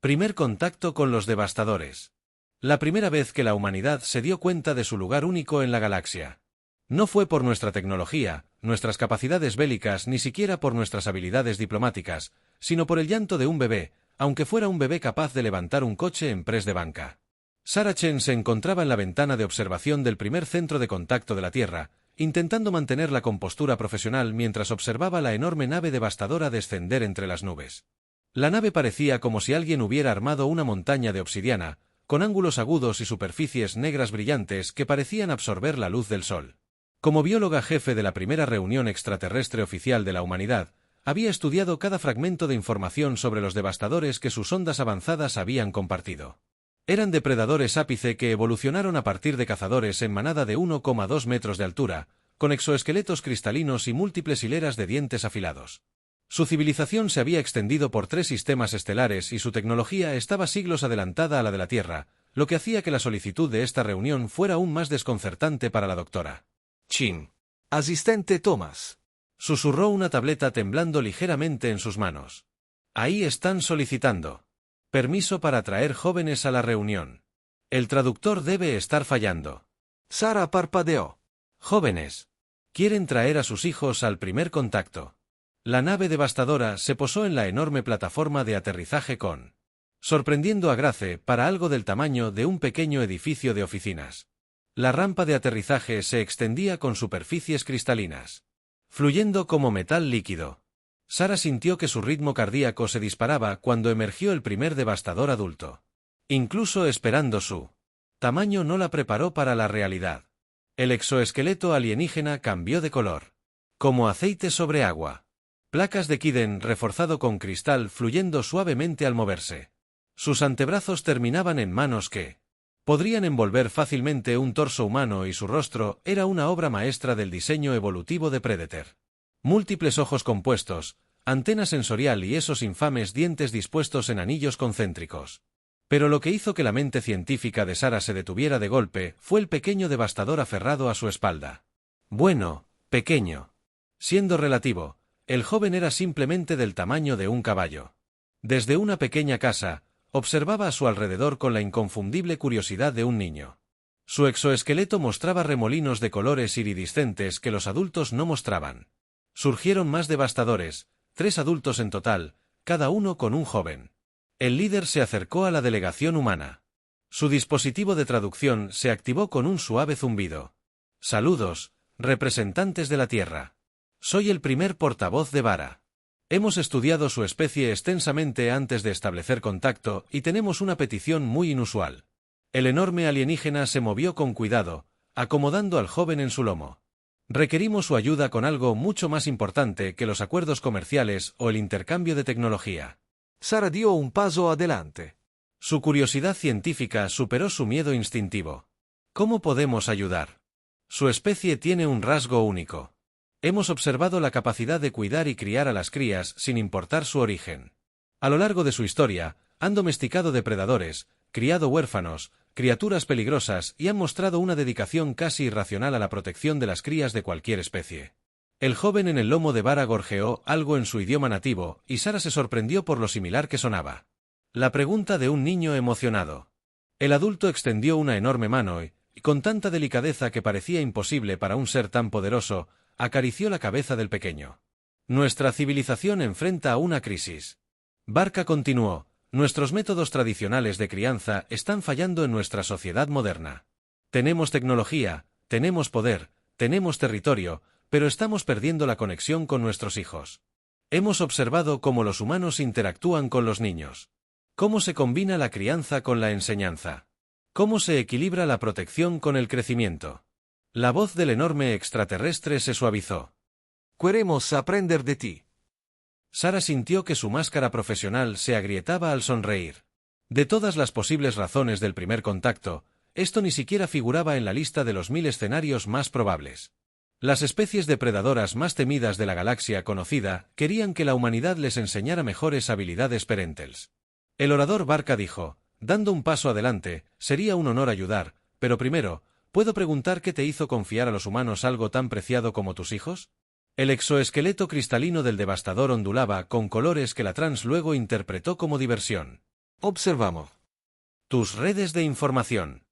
Primer contacto con los devastadores. La primera vez que la humanidad se dio cuenta de su lugar único en la galaxia. No fue por nuestra tecnología, nuestras capacidades bélicas, ni siquiera por nuestras habilidades diplomáticas, sino por el llanto de un bebé, aunque fuera un bebé capaz de levantar un coche en press de banca. Sarah Chen se encontraba en la ventana de observación del primer centro de contacto de la Tierra, intentando mantener la compostura profesional mientras observaba la enorme nave devastadora descender entre las nubes. La nave parecía como si alguien hubiera armado una montaña de obsidiana, con ángulos agudos y superficies negras brillantes que parecían absorber la luz del sol. Como bióloga jefe de la primera reunión extraterrestre oficial de la humanidad, había estudiado cada fragmento de información sobre los devastadores que sus ondas avanzadas habían compartido. Eran depredadores ápice que evolucionaron a partir de cazadores en manada de 1,2 metros de altura, con exoesqueletos cristalinos y múltiples hileras de dientes afilados. Su civilización se había extendido por 3 sistemas estelares y su tecnología estaba siglos adelantada a la de la Tierra, lo que hacía que la solicitud de esta reunión fuera aún más desconcertante para la doctora. Chin. Asistente Thomas. Susurró una tableta temblando ligeramente en sus manos. Ahí están solicitando permiso para traer jóvenes a la reunión. El traductor debe estar fallando. Sarah parpadeó. Jóvenes. Quieren traer a sus hijos al primer contacto. La nave devastadora se posó en la enorme plataforma de aterrizaje sorprendiendo a Grace para algo del tamaño de un pequeño edificio de oficinas. La rampa de aterrizaje se extendía con superficies cristalinas, fluyendo como metal líquido. Sarah sintió que su ritmo cardíaco se disparaba cuando emergió el primer devastador adulto. Incluso esperando su tamaño no la preparó para la realidad. El exoesqueleto alienígena cambió de color, como aceite sobre agua. Placas de Kiden reforzado con cristal fluyendo suavemente al moverse. Sus antebrazos terminaban en manos que podrían envolver fácilmente un torso humano y su rostro era una obra maestra del diseño evolutivo de Predator. Múltiples ojos compuestos, antena sensorial y esos infames dientes dispuestos en anillos concéntricos. Pero lo que hizo que la mente científica de Sarah se detuviera de golpe fue el pequeño devastador aferrado a su espalda. Bueno, pequeño. Siendo relativo, el joven era simplemente del tamaño de un caballo. Desde una pequeña casa, observaba a su alrededor con la inconfundible curiosidad de un niño. Su exoesqueleto mostraba remolinos de colores iridiscentes que los adultos no mostraban. Surgieron más devastadores, 3 adultos en total, cada uno con un joven. El líder se acercó a la delegación humana. Su dispositivo de traducción se activó con un suave zumbido. Saludos, representantes de la Tierra. Soy el primer portavoz de Vara. Hemos estudiado su especie extensamente antes de establecer contacto y tenemos una petición muy inusual. El enorme alienígena se movió con cuidado, acomodando al joven en su lomo. Requerimos su ayuda con algo mucho más importante que los acuerdos comerciales o el intercambio de tecnología. Sarah dio un paso adelante. Su curiosidad científica superó su miedo instintivo. ¿Cómo podemos ayudar? Su especie tiene un rasgo único. Hemos observado la capacidad de cuidar y criar a las crías sin importar su origen. A lo largo de su historia, han domesticado depredadores, criado huérfanos, criaturas peligrosas y han mostrado una dedicación casi irracional a la protección de las crías de cualquier especie. El joven en el lomo de Vara gorjeó algo en su idioma nativo y Sarah se sorprendió por lo similar que sonaba. La pregunta de un niño emocionado. El adulto extendió una enorme mano y, con tanta delicadeza que parecía imposible para un ser tan poderoso, acarició la cabeza del pequeño. Nuestra civilización enfrenta a una crisis. Barca continuó, nuestros métodos tradicionales de crianza están fallando en nuestra sociedad moderna. Tenemos tecnología, tenemos poder, tenemos territorio, pero estamos perdiendo la conexión con nuestros hijos. Hemos observado cómo los humanos interactúan con los niños. Cómo se combina la crianza con la enseñanza. Cómo se equilibra la protección con el crecimiento. La voz del enorme extraterrestre se suavizó. Queremos aprender de ti. Sarah sintió que su máscara profesional se agrietaba al sonreír. De todas las posibles razones del primer contacto, esto ni siquiera figuraba en la lista de los 1000 escenarios más probables. Las especies depredadoras más temidas de la galaxia conocida querían que la humanidad les enseñara mejores habilidades parentales. El orador Barca dijo, dando un paso adelante, sería un honor ayudar, pero primero, ¿puedo preguntar qué te hizo confiar a los humanos algo tan preciado como tus hijos? El exoesqueleto cristalino del devastador ondulaba con colores que la trans luego interpretó como diversión. Observamos. Tus redes de información.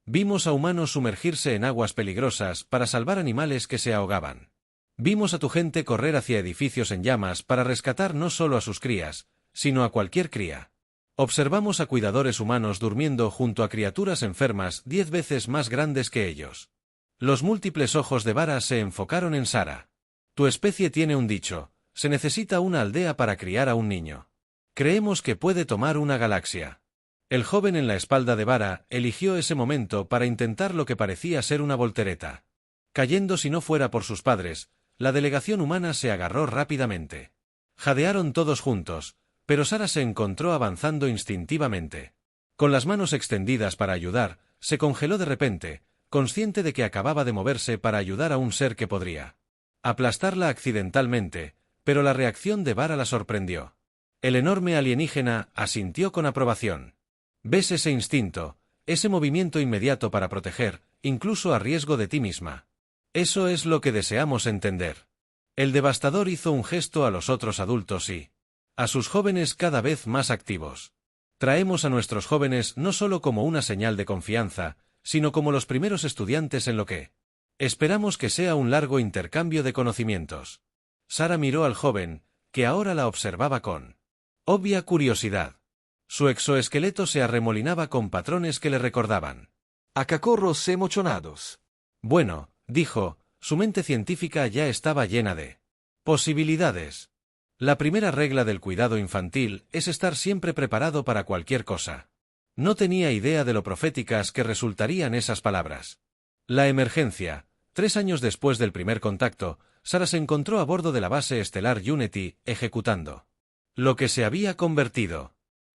Vimos a humanos sumergirse en aguas peligrosas para salvar animales que se ahogaban. Vimos a tu gente correr hacia edificios en llamas para rescatar no solo a sus crías, sino a cualquier cría. Observamos a cuidadores humanos durmiendo junto a criaturas enfermas 10 veces más grandes que ellos. Los múltiples ojos de Vara se enfocaron en Sara. Tu especie tiene un dicho: se necesita una aldea para criar a un niño. Creemos que puede tomar una galaxia. El joven en la espalda de Vara eligió ese momento para intentar lo que parecía ser una voltereta. Cayendo si no fuera por sus padres, la delegación humana se agarró rápidamente. Jadearon todos juntos, pero Sara se encontró avanzando instintivamente. Con las manos extendidas para ayudar, se congeló de repente, consciente de que acababa de moverse para ayudar a un ser que podría aplastarla accidentalmente, pero la reacción de Vara la sorprendió. El enorme alienígena asintió con aprobación. ¿Ves ese instinto, ese movimiento inmediato para proteger, incluso a riesgo de ti misma? Eso es lo que deseamos entender. El devastador hizo un gesto a los otros adultos y a sus jóvenes cada vez más activos. Traemos a nuestros jóvenes no solo como una señal de confianza, sino como los primeros estudiantes en lo que esperamos que sea un largo intercambio de conocimientos. Sara miró al joven, que ahora la observaba con obvia curiosidad. Su exoesqueleto se arremolinaba con patrones que le recordaban A cacorros emocionados. Bueno, dijo, su mente científica ya estaba llena de posibilidades. La primera regla del cuidado infantil es estar siempre preparado para cualquier cosa. No tenía idea de lo proféticas que resultarían esas palabras. La emergencia. 3 años después del primer contacto, Sara se encontró a bordo de la base estelar Unity, ejecutando lo que se había convertido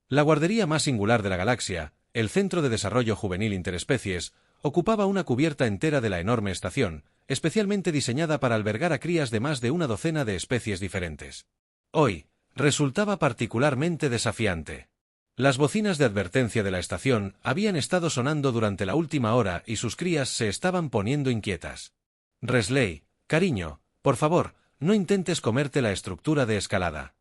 la guardería más singular de la galaxia. El Centro de Desarrollo Juvenil Interespecies ocupaba una cubierta entera de la enorme estación, especialmente diseñada para albergar a crías de más de una docena de especies diferentes. Hoy, resultaba particularmente desafiante. Las bocinas de advertencia de la estación habían estado sonando durante la última hora y sus crías se estaban poniendo inquietas. Resley, cariño, por favor, no intentes comerte la estructura de escalada.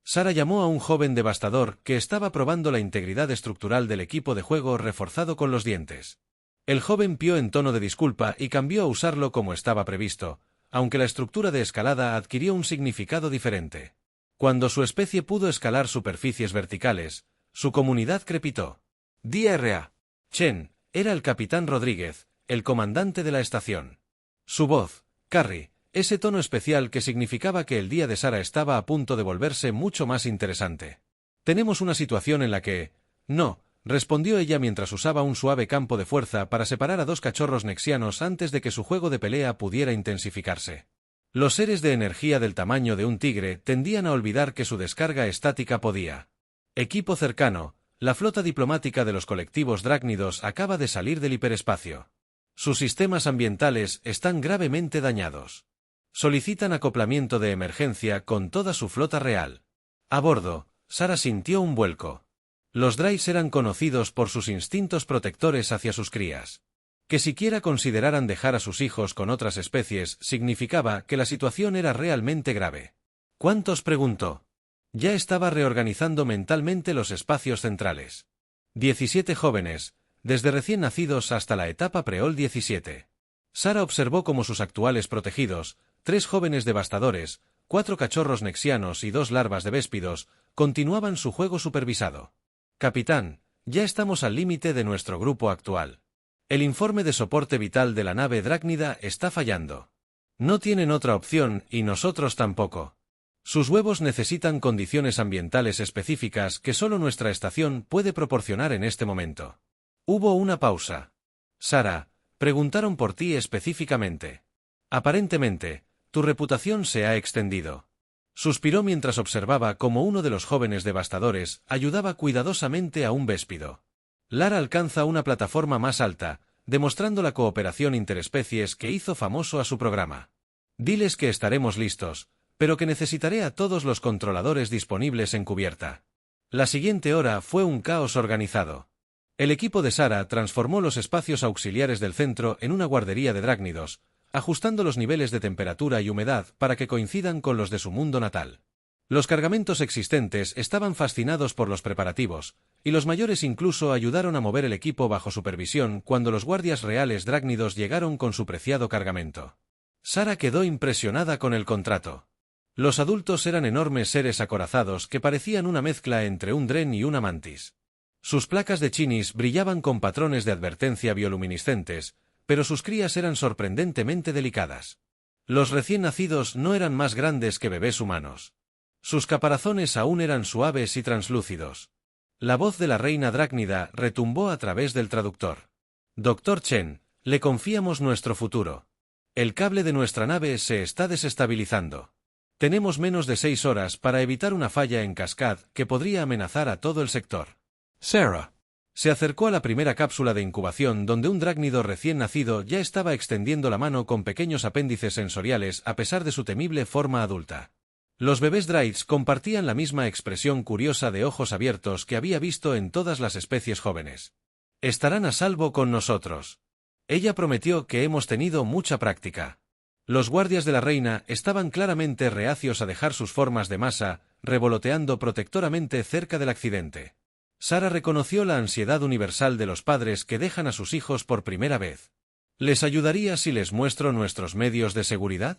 Sara llamó a un joven devastador que estaba probando la integridad estructural del equipo de juego reforzado con los dientes. El joven pió en tono de disculpa y cambió a usarlo como estaba previsto, aunque la estructura de escalada adquirió un significado diferente. Cuando su especie pudo escalar superficies verticales, su comunidad crepitó. DRA. Chen, era el capitán Rodríguez, el comandante de la estación. Su voz, Carrie, ese tono especial que significaba que el día de Sara estaba a punto de volverse mucho más interesante. Tenemos una situación en la que... No, respondió ella mientras usaba un suave campo de fuerza para separar a 2 cachorros nexianos antes de que su juego de pelea pudiera intensificarse. Los seres de energía del tamaño de un tigre tendían a olvidar que su descarga estática podía. Equipo cercano, la flota diplomática de los colectivos drácnidos acaba de salir del hiperespacio. Sus sistemas ambientales están gravemente dañados. Solicitan acoplamiento de emergencia con toda su flota real. A bordo, Sara sintió un vuelco. Los Drais eran conocidos por sus instintos protectores hacia sus crías. Que siquiera consideraran dejar a sus hijos con otras especies significaba que la situación era realmente grave. ¿Cuántos?, preguntó. Ya estaba reorganizando mentalmente los espacios centrales. 17 jóvenes, desde recién nacidos hasta la etapa Preol 17. Sara observó cómo sus actuales protegidos, 3 jóvenes devastadores, 4 cachorros nexianos y 2 larvas de véspidos, continuaban su juego supervisado. Capitán, ya estamos al límite de nuestro grupo actual. El informe de soporte vital de la nave drácnida está fallando. No tienen otra opción y nosotros tampoco. Sus huevos necesitan condiciones ambientales específicas que solo nuestra estación puede proporcionar en este momento. Hubo una pausa. Sara, preguntaron por ti específicamente. Aparentemente, tu reputación se ha extendido. Suspiró mientras observaba cómo uno de los jóvenes devastadores ayudaba cuidadosamente a un véspido. Lara alcanza una plataforma más alta, demostrando la cooperación interespecies que hizo famoso a su programa. Diles que estaremos listos, pero que necesitaré a todos los controladores disponibles en cubierta. La siguiente hora fue un caos organizado. El equipo de Sara transformó los espacios auxiliares del centro en una guardería de drácnidos, ajustando los niveles de temperatura y humedad para que coincidan con los de su mundo natal. Los cargamentos existentes estaban fascinados por los preparativos, y los mayores incluso ayudaron a mover el equipo bajo supervisión cuando los guardias reales drácnidos llegaron con su preciado cargamento. Sara quedó impresionada con el contrato. Los adultos eran enormes seres acorazados que parecían una mezcla entre un dren y una mantis. Sus placas de chinis brillaban con patrones de advertencia bioluminiscentes, pero sus crías eran sorprendentemente delicadas. Los recién nacidos no eran más grandes que bebés humanos. Sus caparazones aún eran suaves y translúcidos. La voz de la reina drácnida retumbó a través del traductor. Dr. Chen, le confiamos nuestro futuro. El cable de nuestra nave se está desestabilizando. Tenemos menos de 6 horas para evitar una falla en Cascade que podría amenazar a todo el sector. Sarah. Se acercó a la primera cápsula de incubación donde un drácnido recién nacido ya estaba extendiendo la mano con pequeños apéndices sensoriales a pesar de su temible forma adulta. Los bebés Dryades compartían la misma expresión curiosa de ojos abiertos que había visto en todas las especies jóvenes. Estarán a salvo con nosotros. Ella prometió que hemos tenido mucha práctica. Los guardias de la reina estaban claramente reacios a dejar sus formas de masa, revoloteando protectoramente cerca del accidente. Sara reconoció la ansiedad universal de los padres que dejan a sus hijos por primera vez. ¿Les ayudaría si les muestro nuestros medios de seguridad?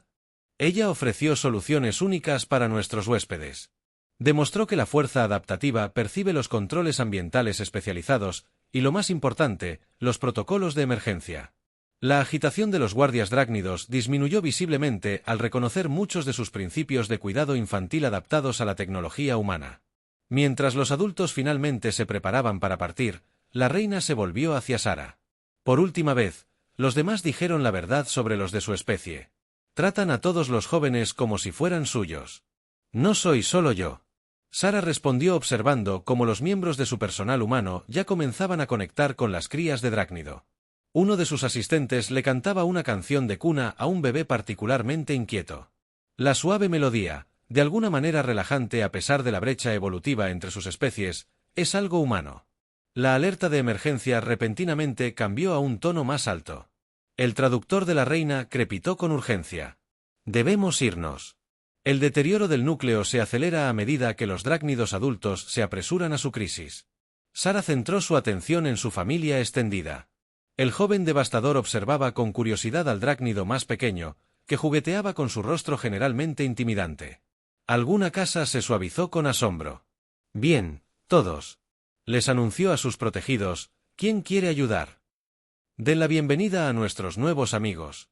Ella ofreció soluciones únicas para nuestros huéspedes. Demostró que la fuerza adaptativa percibe los controles ambientales especializados y, lo más importante, los protocolos de emergencia. La agitación de los guardias drácnidos disminuyó visiblemente al reconocer muchos de sus principios de cuidado infantil adaptados a la tecnología humana. Mientras los adultos finalmente se preparaban para partir, la reina se volvió hacia Sara. Por última vez, los demás dijeron la verdad sobre los de su especie. Tratan a todos los jóvenes como si fueran suyos. No soy solo yo. Sara respondió observando cómo los miembros de su personal humano ya comenzaban a conectar con las crías de drácnido. Uno de sus asistentes le cantaba una canción de cuna a un bebé particularmente inquieto. La suave melodía, de alguna manera relajante a pesar de la brecha evolutiva entre sus especies, es algo humano. La alerta de emergencia repentinamente cambió a un tono más alto. El traductor de la reina crepitó con urgencia. Debemos irnos. El deterioro del núcleo se acelera a medida que los drácnidos adultos se apresuran a su crisis. Sara centró su atención en su familia extendida. El joven devastador observaba con curiosidad al drácnido más pequeño, que jugueteaba con su rostro generalmente intimidante. Alguna casa se suavizó con asombro. Bien, todos. Les anunció a sus protegidos, ¿quién quiere ayudar? Den la bienvenida a nuestros nuevos amigos.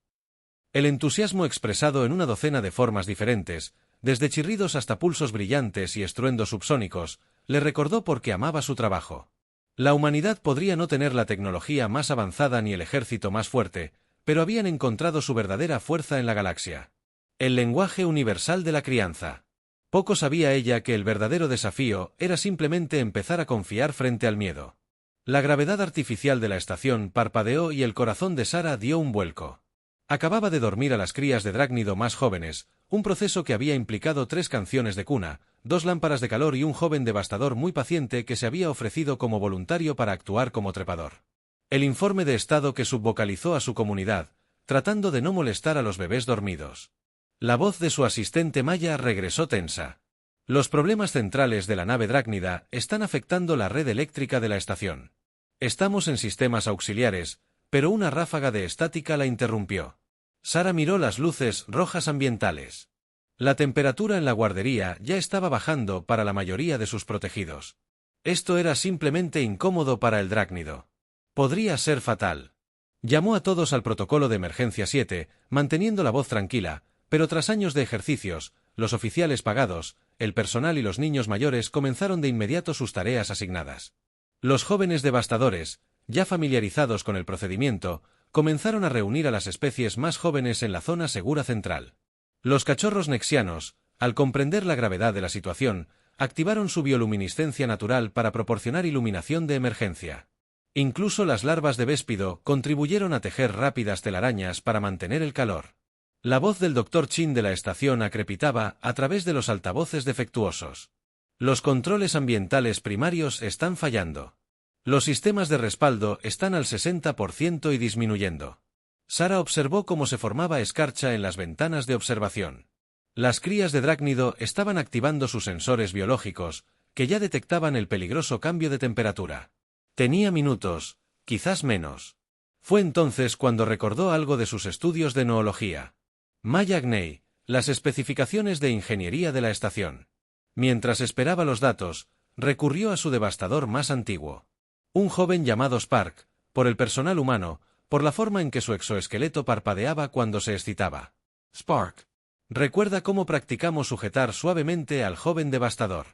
El entusiasmo expresado en una docena de formas diferentes, desde chirridos hasta pulsos brillantes y estruendos subsónicos, le recordó por qué amaba su trabajo. La humanidad podría no tener la tecnología más avanzada ni el ejército más fuerte, pero habían encontrado su verdadera fuerza en la galaxia. El lenguaje universal de la crianza. Poco sabía ella que el verdadero desafío era simplemente empezar a confiar frente al miedo. La gravedad artificial de la estación parpadeó y el corazón de Sara dio un vuelco. Acababa de dormir a las crías de drácnido más jóvenes, un proceso que había implicado 3 canciones de cuna, 2 lámparas de calor y un joven devastador muy paciente que se había ofrecido como voluntario para actuar como trepador. El informe de estado que subvocalizó a su comunidad, tratando de no molestar a los bebés dormidos. La voz de su asistente Maya regresó tensa. Los problemas centrales de la nave drácnida están afectando la red eléctrica de la estación. Estamos en sistemas auxiliares, pero una ráfaga de estática la interrumpió. Sara miró las luces rojas ambientales. La temperatura en la guardería ya estaba bajando para la mayoría de sus protegidos. Esto era simplemente incómodo para el drácnido. Podría ser fatal. Llamó a todos al protocolo de emergencia 7, manteniendo la voz tranquila, pero tras años de ejercicios, los oficiales pagados, el personal y los niños mayores comenzaron de inmediato sus tareas asignadas. Los jóvenes devastadores, ya familiarizados con el procedimiento, comenzaron a reunir a las especies más jóvenes en la zona segura central. Los cachorros nexianos, al comprender la gravedad de la situación, activaron su bioluminiscencia natural para proporcionar iluminación de emergencia. Incluso las larvas de véspido contribuyeron a tejer rápidas telarañas para mantener el calor. La voz del Dr. Chin de la estación acrepitaba a través de los altavoces defectuosos. Los controles ambientales primarios están fallando. Los sistemas de respaldo están al 60% y disminuyendo. Sara observó cómo se formaba escarcha en las ventanas de observación. Las crías de Drácnido estaban activando sus sensores biológicos, que ya detectaban el peligroso cambio de temperatura. Tenía minutos, quizás menos. Fue entonces cuando recordó algo de sus estudios de noología. Maya Gnei, las especificaciones de ingeniería de la estación. Mientras esperaba los datos, recurrió a su devastador más antiguo. Un joven llamado Spark, por el personal humano, por la forma en que su exoesqueleto parpadeaba cuando se excitaba. Spark. Recuerda cómo practicamos sujetar suavemente al joven devastador.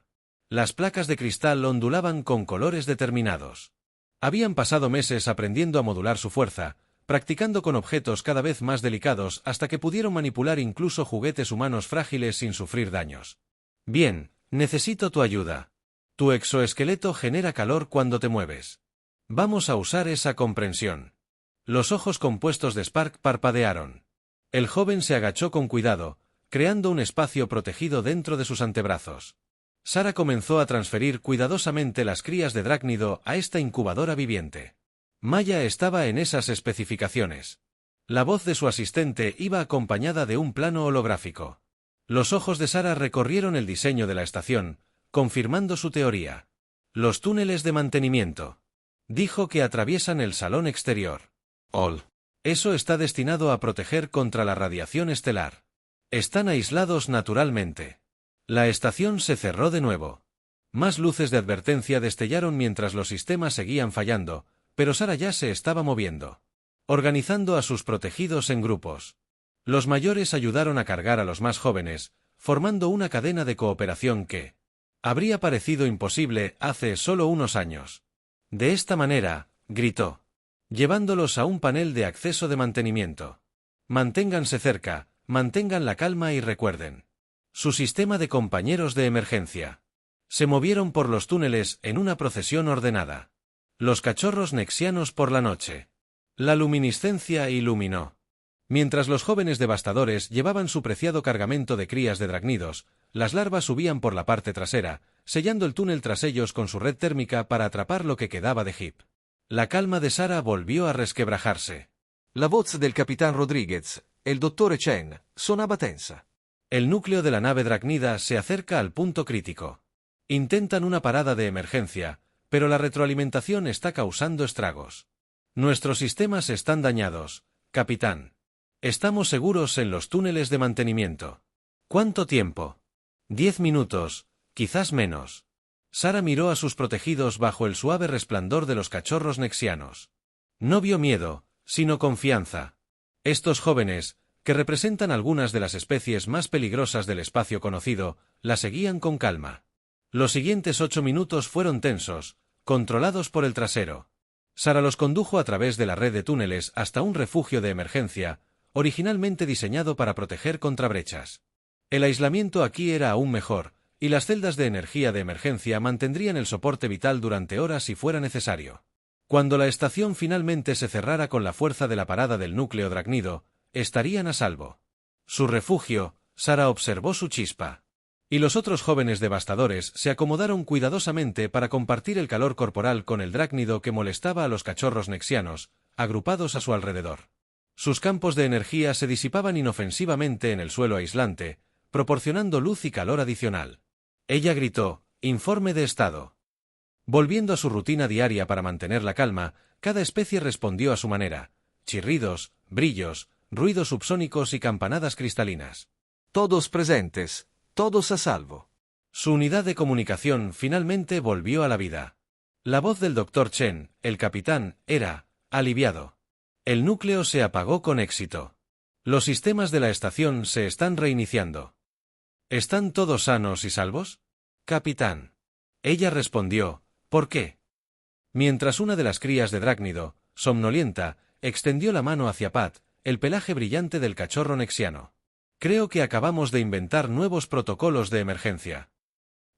Las placas de cristal ondulaban con colores determinados. Habían pasado meses aprendiendo a modular su fuerza, practicando con objetos cada vez más delicados hasta que pudieron manipular incluso juguetes humanos frágiles sin sufrir daños. Bien, necesito tu ayuda. Tu exoesqueleto genera calor cuando te mueves. Vamos a usar esa comprensión. Los ojos compuestos de Spark parpadearon. El joven se agachó con cuidado, creando un espacio protegido dentro de sus antebrazos. Sara comenzó a transferir cuidadosamente las crías de Drácnido a esta incubadora viviente. Maya estaba en esas especificaciones. La voz de su asistente iba acompañada de un plano holográfico. Los ojos de Sara recorrieron el diseño de la estación, confirmando su teoría. Los túneles de mantenimiento. Dijo que atraviesan el salón exterior. Eso está destinado a proteger contra la radiación estelar. Están aislados naturalmente. La estación se cerró de nuevo. Más luces de advertencia destellaron mientras los sistemas seguían fallando, pero Sara ya se estaba moviendo. Organizando a sus protegidos en grupos. Los mayores ayudaron a cargar a los más jóvenes, formando una cadena de cooperación que habría parecido imposible hace solo unos años. De esta manera, gritó, llevándolos a un panel de acceso de mantenimiento. Manténganse cerca, mantengan la calma y recuerden. Su sistema de compañeros de emergencia. Se movieron por los túneles en una procesión ordenada. Los cachorros nexianos por la noche. La luminiscencia iluminó. Mientras los jóvenes devastadores llevaban su preciado cargamento de crías de Drácnidos, las larvas subían por la parte trasera, sellando el túnel tras ellos con su red térmica para atrapar lo que quedaba de Hip. La calma de Sara volvió a resquebrajarse. La voz del capitán Rodríguez, el dottore Chen, sonaba tensa. El núcleo de la nave Drácnida se acerca al punto crítico. Intentan una parada de emergencia, pero la retroalimentación está causando estragos. Nuestros sistemas están dañados, capitán. Estamos seguros en los túneles de mantenimiento. ¿Cuánto tiempo? 10 minutos, quizás menos. Sara miró a sus protegidos bajo el suave resplandor de los cachorros nexianos. No vio miedo, sino confianza. Estos jóvenes, que representan algunas de las especies más peligrosas del espacio conocido, la seguían con calma. Los siguientes 8 minutos fueron tensos, controlados por el trasero. Sara los condujo a través de la red de túneles hasta un refugio de emergencia, originalmente diseñado para proteger contra brechas. El aislamiento aquí era aún mejor, y las celdas de energía de emergencia mantendrían el soporte vital durante horas si fuera necesario. Cuando la estación finalmente se cerrara con la fuerza de la parada del núcleo Drácnido, estarían a salvo. Su refugio, Sara observó su chispa. Y los otros jóvenes devastadores se acomodaron cuidadosamente para compartir el calor corporal con el Drácnido que molestaba a los cachorros nexianos, agrupados a su alrededor. Sus campos de energía se disipaban inofensivamente en el suelo aislante, proporcionando luz y calor adicional. Ella gritó, informe de estado. Volviendo a su rutina diaria para mantener la calma, cada especie respondió a su manera. Chirridos, brillos, ruidos subsónicos y campanadas cristalinas. Todos presentes, todos a salvo. Su unidad de comunicación finalmente volvió a la vida. La voz del Dr. Chen, el capitán, era aliviado. El núcleo se apagó con éxito. Los sistemas de la estación se están reiniciando. ¿Están todos sanos y salvos? Capitán. Ella respondió, ¿por qué? Mientras una de las crías de Drácnido, somnolienta, extendió la mano hacia Pat, el pelaje brillante del cachorro nexiano. Creo que acabamos de inventar nuevos protocolos de emergencia.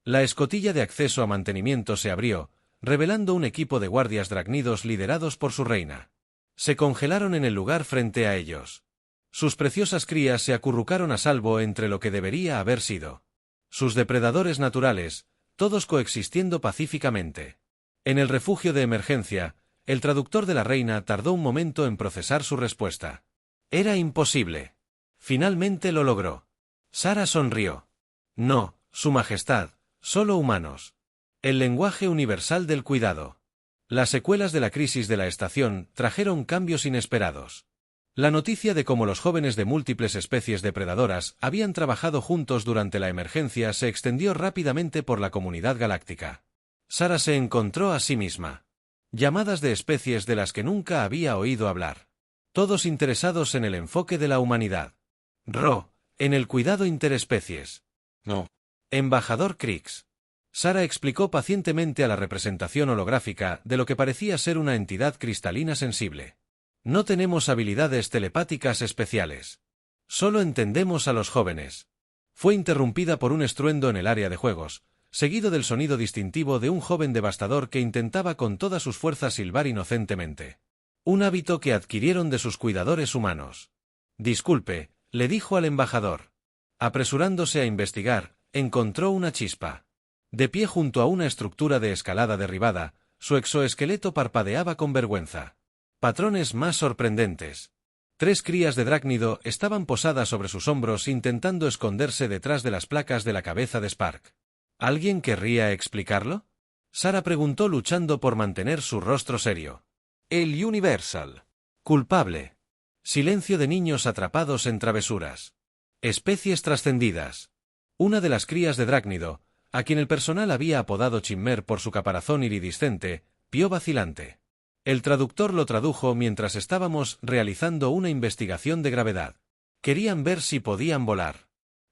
La escotilla de acceso a mantenimiento se abrió, revelando un equipo de guardias Drácnidos liderados por su reina. Se congelaron en el lugar frente a ellos. Sus preciosas crías se acurrucaron a salvo entre lo que debería haber sido sus depredadores naturales, todos coexistiendo pacíficamente. En el refugio de emergencia, el traductor de la reina tardó un momento en procesar su respuesta. Era imposible. Finalmente lo logró. Sara sonrió. No, Su Majestad, solo humanos. El lenguaje universal del cuidado. Las secuelas de la crisis de la estación trajeron cambios inesperados. La noticia de cómo los jóvenes de múltiples especies depredadoras habían trabajado juntos durante la emergencia se extendió rápidamente por la comunidad galáctica. Sara se encontró a sí misma. Llamadas de especies de las que nunca había oído hablar. Todos interesados en el enfoque de la humanidad. En el cuidado interespecies. No. Embajador Krix. Sara explicó pacientemente a la representación holográfica de lo que parecía ser una entidad cristalina sensible. No tenemos habilidades telepáticas especiales. Solo entendemos a los jóvenes. Fue interrumpida por un estruendo en el área de juegos, seguido del sonido distintivo de un joven devastador que intentaba con todas sus fuerzas silbar inocentemente. Un hábito que adquirieron de sus cuidadores humanos. Disculpe, le dijo al embajador. Apresurándose a investigar, encontró una chispa. De pie junto a una estructura de escalada derribada, su exoesqueleto parpadeaba con vergüenza. Patrones más sorprendentes. 3 crías de drácnido estaban posadas sobre sus hombros intentando esconderse detrás de las placas de la cabeza de Spark. ¿Alguien querría explicarlo? Sara preguntó luchando por mantener su rostro serio. El Universal. Culpable. Silencio de niños atrapados en travesuras. Especies trascendidas. Una de las crías de drácnido, a quien el personal había apodado Chimmer por su caparazón iridiscente, pió vacilante. El traductor lo tradujo mientras estábamos realizando una investigación de gravedad. Querían ver si podían volar.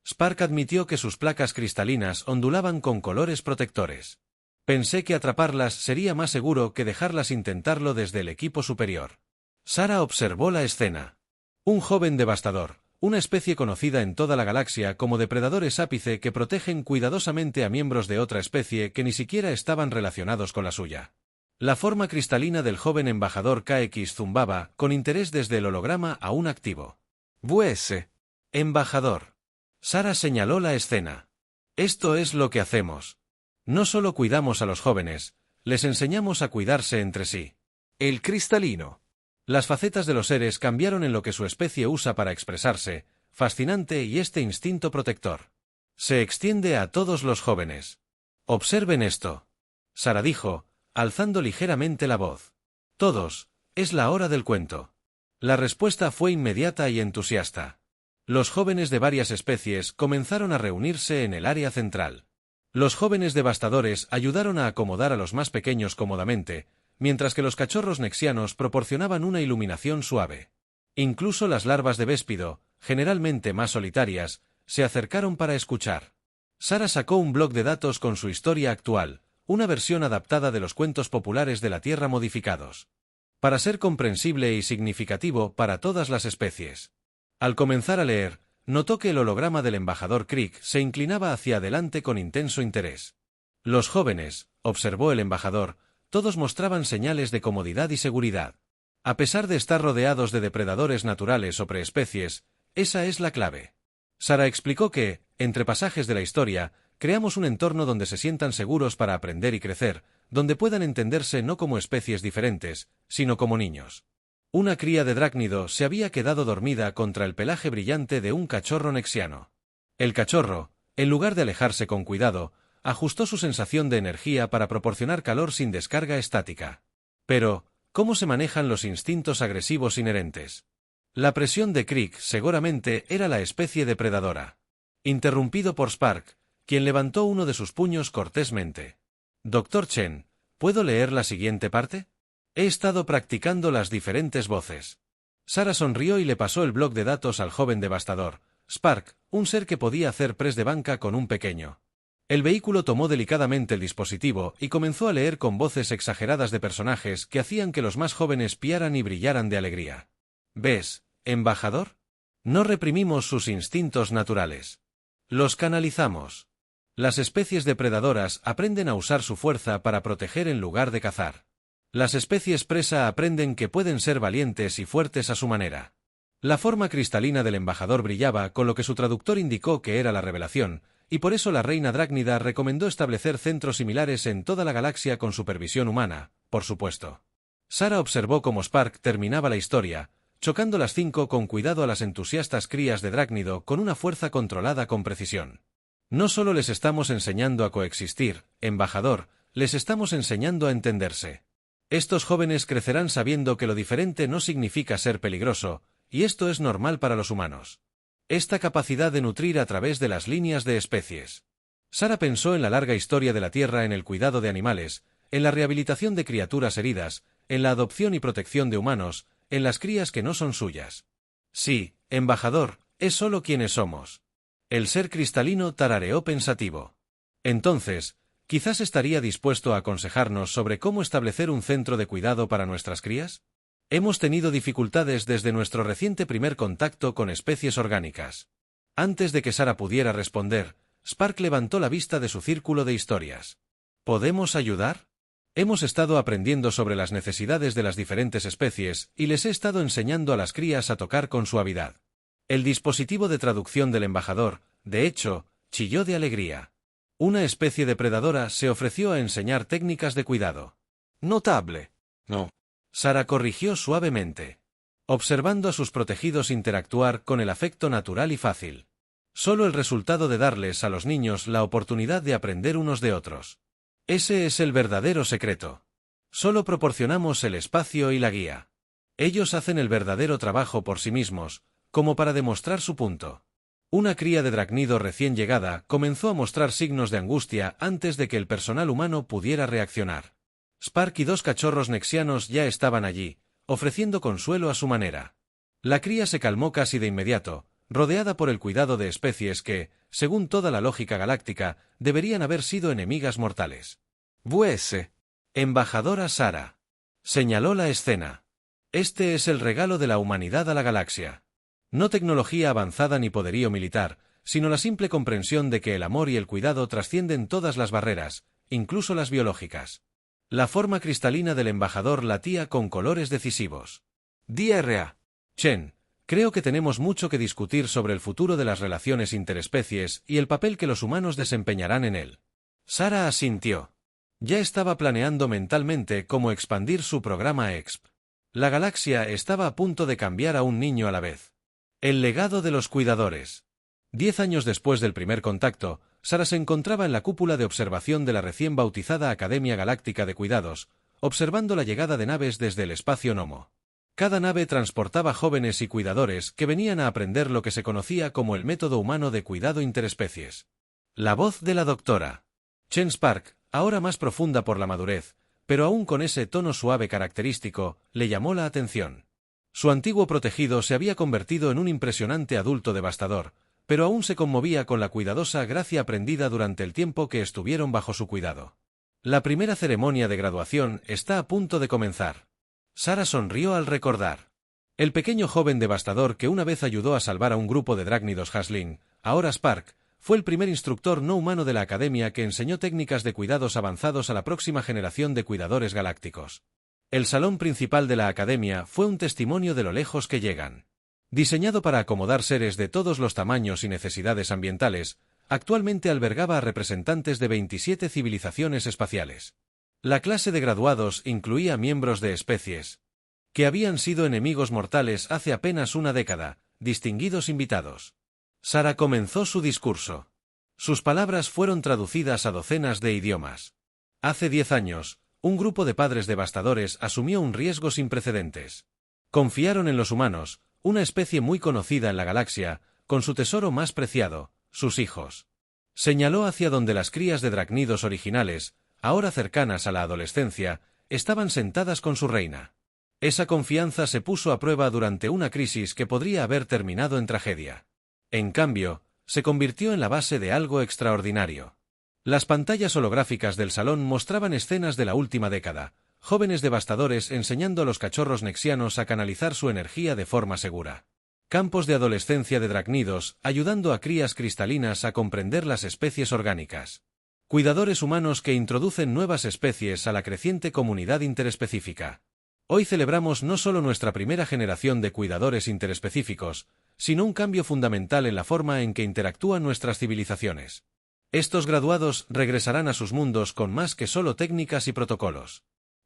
Spark admitió que sus placas cristalinas ondulaban con colores protectores. Pensé que atraparlas sería más seguro que dejarlas intentarlo desde el equipo superior. Sara observó la escena. Un joven devastador, una especie conocida en toda la galaxia como depredadores ápice que protegen cuidadosamente a miembros de otra especie que ni siquiera estaban relacionados con la suya. La forma cristalina del joven embajador KX zumbaba con interés desde el holograma a un activo. VS. Embajador. Sara señaló la escena. Esto es lo que hacemos. No solo cuidamos a los jóvenes, les enseñamos a cuidarse entre sí. El cristalino. Las facetas de los seres cambiaron en lo que su especie usa para expresarse, fascinante y este instinto protector. Se extiende a todos los jóvenes. Observen esto. Sara dijo, alzando ligeramente la voz. Todos, es la hora del cuento. La respuesta fue inmediata y entusiasta. Los jóvenes de varias especies comenzaron a reunirse en el área central. Los jóvenes devastadores ayudaron a acomodar a los más pequeños cómodamente, mientras que los cachorros nexianos proporcionaban una iluminación suave. Incluso las larvas de véspido, generalmente más solitarias, se acercaron para escuchar. Sara sacó un bloc de datos con su historia actual, una versión adaptada de los cuentos populares de la Tierra modificados. Para ser comprensible y significativo para todas las especies. Al comenzar a leer, notó que el holograma del embajador Krieg se inclinaba hacia adelante con intenso interés. Los jóvenes, observó el embajador, todos mostraban señales de comodidad y seguridad. A pesar de estar rodeados de depredadores naturales o preespecies, esa es la clave. Sara explicó que, entre pasajes de la historia, creamos un entorno donde se sientan seguros para aprender y crecer, donde puedan entenderse no como especies diferentes, sino como niños. Una cría de drácnido se había quedado dormida contra el pelaje brillante de un cachorro nexiano. El cachorro, en lugar de alejarse con cuidado, ajustó su sensación de energía para proporcionar calor sin descarga estática. Pero, ¿cómo se manejan los instintos agresivos inherentes? La presión de Krieg seguramente era la especie depredadora. Interrumpido por Spark, quien levantó uno de sus puños cortésmente. Dr. Chen, ¿puedo leer la siguiente parte? He estado practicando las diferentes voces. Sara sonrió y le pasó el bloc de datos al joven devastador, Spark, un ser que podía hacer press de banca con un pequeño. El vehículo tomó delicadamente el dispositivo y comenzó a leer con voces exageradas de personajes que hacían que los más jóvenes piaran y brillaran de alegría. ¿Ves, embajador? No reprimimos sus instintos naturales. Los canalizamos. Las especies depredadoras aprenden a usar su fuerza para proteger en lugar de cazar. Las especies presa aprenden que pueden ser valientes y fuertes a su manera. La forma cristalina del embajador brillaba con lo que su traductor indicó que era la revelación, y por eso la reina drácnida recomendó establecer centros similares en toda la galaxia con supervisión humana, por supuesto. Sara observó cómo Spark terminaba la historia, chocando las 5 con cuidado a las entusiastas crías de Drácnido con una fuerza controlada con precisión. No solo les estamos enseñando a coexistir, embajador, les estamos enseñando a entenderse. Estos jóvenes crecerán sabiendo que lo diferente no significa ser peligroso, y esto es normal para los humanos. Esta capacidad de nutrir a través de las líneas de especies. Sara pensó en la larga historia de la Tierra en el cuidado de animales, en la rehabilitación de criaturas heridas, en la adopción y protección de humanos, en las crías que no son suyas. Sí, embajador, es solo quienes somos. El ser cristalino tarareó pensativo. Entonces, quizás estaría dispuesto a aconsejarnos sobre cómo establecer un centro de cuidado para nuestras crías. Hemos tenido dificultades desde nuestro reciente primer contacto con especies orgánicas. Antes de que Sara pudiera responder, Spark levantó la vista de su círculo de historias. ¿Podemos ayudar? Hemos estado aprendiendo sobre las necesidades de las diferentes especies y les he estado enseñando a las crías a tocar con suavidad. El dispositivo de traducción del embajador, de hecho, chilló de alegría. Una especie depredadora se ofreció a enseñar técnicas de cuidado. Notable. No. Sara corrigió suavemente, observando a sus protegidos interactuar con el afecto natural y fácil. Solo el resultado de darles a los niños la oportunidad de aprender unos de otros. Ese es el verdadero secreto. Solo proporcionamos el espacio y la guía. Ellos hacen el verdadero trabajo por sí mismos, como para demostrar su punto. Una cría de Drácnido recién llegada comenzó a mostrar signos de angustia antes de que el personal humano pudiera reaccionar. Spark y 2 cachorros nexianos ya estaban allí, ofreciendo consuelo a su manera. La cría se calmó casi de inmediato, rodeada por el cuidado de especies que, según toda la lógica galáctica, deberían haber sido enemigas mortales. «Vuese. Embajadora Sara», señaló la escena. «Este es el regalo de la humanidad a la galaxia. No tecnología avanzada ni poderío militar, sino la simple comprensión de que el amor y el cuidado trascienden todas las barreras, incluso las biológicas». La forma cristalina del embajador latía con colores decisivos. «DRA. Chen, creo que tenemos mucho que discutir sobre el futuro de las relaciones interespecies y el papel que los humanos desempeñarán en él». Sara asintió. Ya estaba planeando mentalmente cómo expandir su programa EXP. La galaxia estaba a punto de cambiar a un niño a la vez. El legado de los cuidadores. 10 años después del primer contacto, Sara se encontraba en la cúpula de observación de la recién bautizada Academia Galáctica de Cuidados, observando la llegada de naves desde el espacio Nomo. Cada nave transportaba jóvenes y cuidadores que venían a aprender lo que se conocía como el método humano de cuidado interespecies. La voz de la doctora Chen Spark, ahora más profunda por la madurez, pero aún con ese tono suave característico, le llamó la atención. Su antiguo protegido se había convertido en un impresionante adulto devastador, pero aún se conmovía con la cuidadosa gracia aprendida durante el tiempo que estuvieron bajo su cuidado. La primera ceremonia de graduación está a punto de comenzar. Sara sonrió al recordar. El pequeño joven devastador que una vez ayudó a salvar a un grupo de drácnidos Hasling, ahora Spark, fue el primer instructor no humano de la Academia que enseñó técnicas de cuidados avanzados a la próxima generación de cuidadores galácticos. El salón principal de la Academia fue un testimonio de lo lejos que llegan. Diseñado para acomodar seres de todos los tamaños y necesidades ambientales, actualmente albergaba a representantes de 27 civilizaciones espaciales. La clase de graduados incluía miembros de especies que habían sido enemigos mortales hace apenas una década, distinguidos invitados. Sara comenzó su discurso. Sus palabras fueron traducidas a docenas de idiomas. Hace 10 años, un grupo de padres devastadores asumió un riesgo sin precedentes. Confiaron en los humanos, una especie muy conocida en la galaxia, con su tesoro más preciado, sus hijos. Señaló hacia donde las crías de drácnidos originales, ahora cercanas a la adolescencia, estaban sentadas con su reina. Esa confianza se puso a prueba durante una crisis que podría haber terminado en tragedia. En cambio, se convirtió en la base de algo extraordinario. Las pantallas holográficas del salón mostraban escenas de la última década, jóvenes devastadores enseñando a los cachorros nexianos a canalizar su energía de forma segura. Campos de adolescencia de drácnidos ayudando a crías cristalinas a comprender las especies orgánicas. Cuidadores humanos que introducen nuevas especies a la creciente comunidad interespecífica. Hoy celebramos no solo nuestra primera generación de cuidadores interespecíficos, sino un cambio fundamental en la forma en que interactúan nuestras civilizaciones. Estos graduados regresarán a sus mundos con más que solo técnicas y protocolos.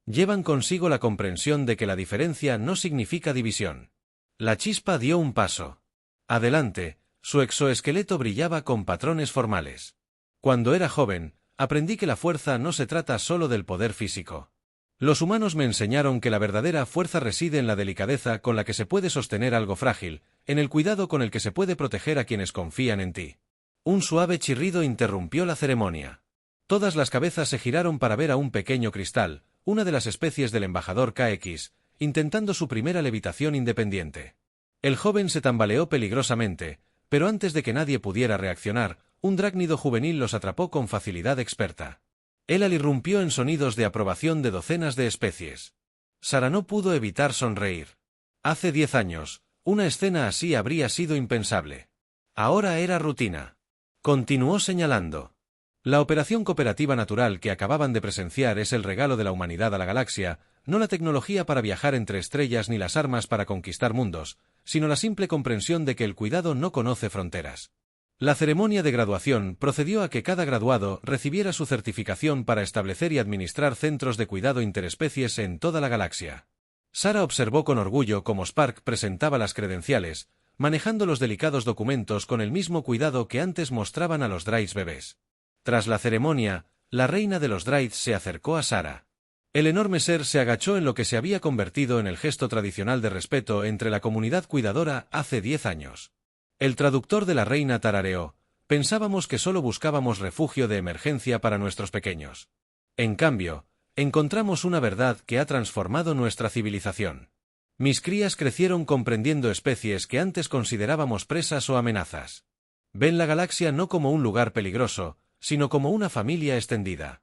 Llevan consigo la comprensión de que la diferencia no significa división. La chispa dio un paso. Adelante, su exoesqueleto brillaba con patrones formales. Cuando era joven, aprendí que la fuerza no se trata solo del poder físico. Los humanos me enseñaron que la verdadera fuerza reside en la delicadeza con la que se puede sostener algo frágil, en el cuidado con el que se puede proteger a quienes confían en ti. Un suave chirrido interrumpió la ceremonia. Todas las cabezas se giraron para ver a un pequeño cristal, una de las especies del embajador KX, intentando su primera levitación independiente. El joven se tambaleó peligrosamente, pero antes de que nadie pudiera reaccionar, un drácnido juvenil los atrapó con facilidad experta. Él irrumpió en sonidos de aprobación de docenas de especies. Sara no pudo evitar sonreír. Hace 10 años, una escena así habría sido impensable. Ahora era rutina. Continuó señalando. La operación cooperativa natural que acababan de presenciar es el regalo de la humanidad a la galaxia, no la tecnología para viajar entre estrellas ni las armas para conquistar mundos, sino la simple comprensión de que el cuidado no conoce fronteras. La ceremonia de graduación procedió a que cada graduado recibiera su certificación para establecer y administrar centros de cuidado interespecies en toda la galaxia. Sara observó con orgullo cómo Spark presentaba las credenciales, manejando los delicados documentos con el mismo cuidado que antes mostraban a los Drythes bebés. Tras la ceremonia, la reina de los Drythes se acercó a Sara. El enorme ser se agachó en lo que se había convertido en el gesto tradicional de respeto entre la comunidad cuidadora hace 10 años. El traductor de la reina tarareó: pensábamos que solo buscábamos refugio de emergencia para nuestros pequeños. En cambio, encontramos una verdad que ha transformado nuestra civilización. Mis crías crecieron comprendiendo especies que antes considerábamos presas o amenazas. Ven la galaxia no como un lugar peligroso, sino como una familia extendida.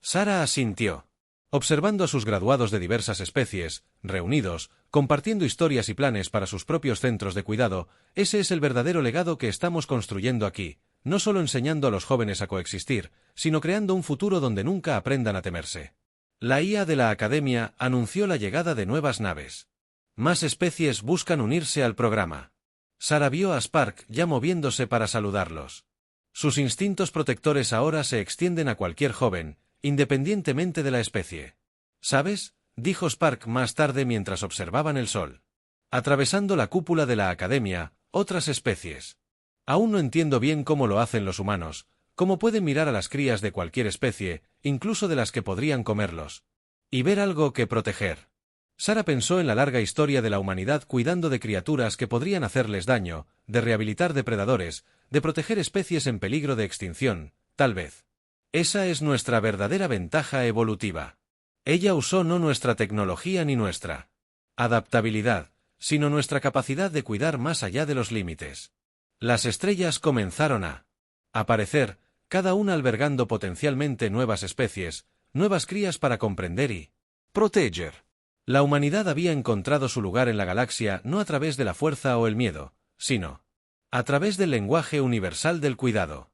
Sara asintió. Observando a sus graduados de diversas especies, reunidos, compartiendo historias y planes para sus propios centros de cuidado, ese es el verdadero legado que estamos construyendo aquí, no solo enseñando a los jóvenes a coexistir, sino creando un futuro donde nunca aprendan a temerse. La IA de la Academia anunció la llegada de nuevas naves. Más especies buscan unirse al programa. Sara vio a Spark ya moviéndose para saludarlos. Sus instintos protectores ahora se extienden a cualquier joven, independientemente de la especie. ¿Sabes?, dijo Spark más tarde mientras observaban el sol. Atravesando la cúpula de la Academia, otras especies. Aún no entiendo bien cómo lo hacen los humanos, cómo pueden mirar a las crías de cualquier especie, incluso de las que podrían comerlos, y ver algo que proteger. Sara pensó en la larga historia de la humanidad cuidando de criaturas que podrían hacerles daño, de rehabilitar depredadores, de proteger especies en peligro de extinción, tal vez. Esa es nuestra verdadera ventaja evolutiva. Ella usó no nuestra tecnología ni nuestra adaptabilidad, sino nuestra capacidad de cuidar más allá de los límites. Las estrellas comenzaron a aparecer, cada una albergando potencialmente nuevas especies, nuevas crías para comprender y proteger. La humanidad había encontrado su lugar en la galaxia no a través de la fuerza o el miedo, sino a través del lenguaje universal del cuidado.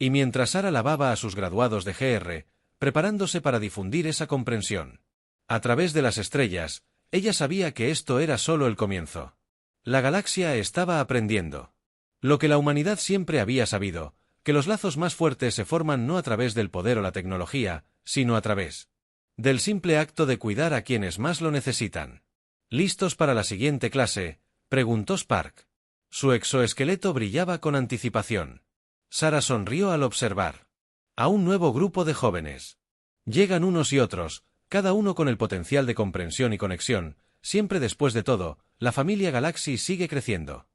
Y mientras Sara lavaba a sus graduados de GR, preparándose para difundir esa comprensión a través de las estrellas, ella sabía que esto era solo el comienzo. La galaxia estaba aprendiendo lo que la humanidad siempre había sabido, que los lazos más fuertes se forman no a través del poder o la tecnología, sino a través del simple acto de cuidar a quienes más lo necesitan. ¿Listos para la siguiente clase?, preguntó Spark. Su exoesqueleto brillaba con anticipación. Sara sonrió al observar a un nuevo grupo de jóvenes. Llegan unos y otros, cada uno con el potencial de comprensión y conexión. Siempre después de todo, la familia Galaxy sigue creciendo.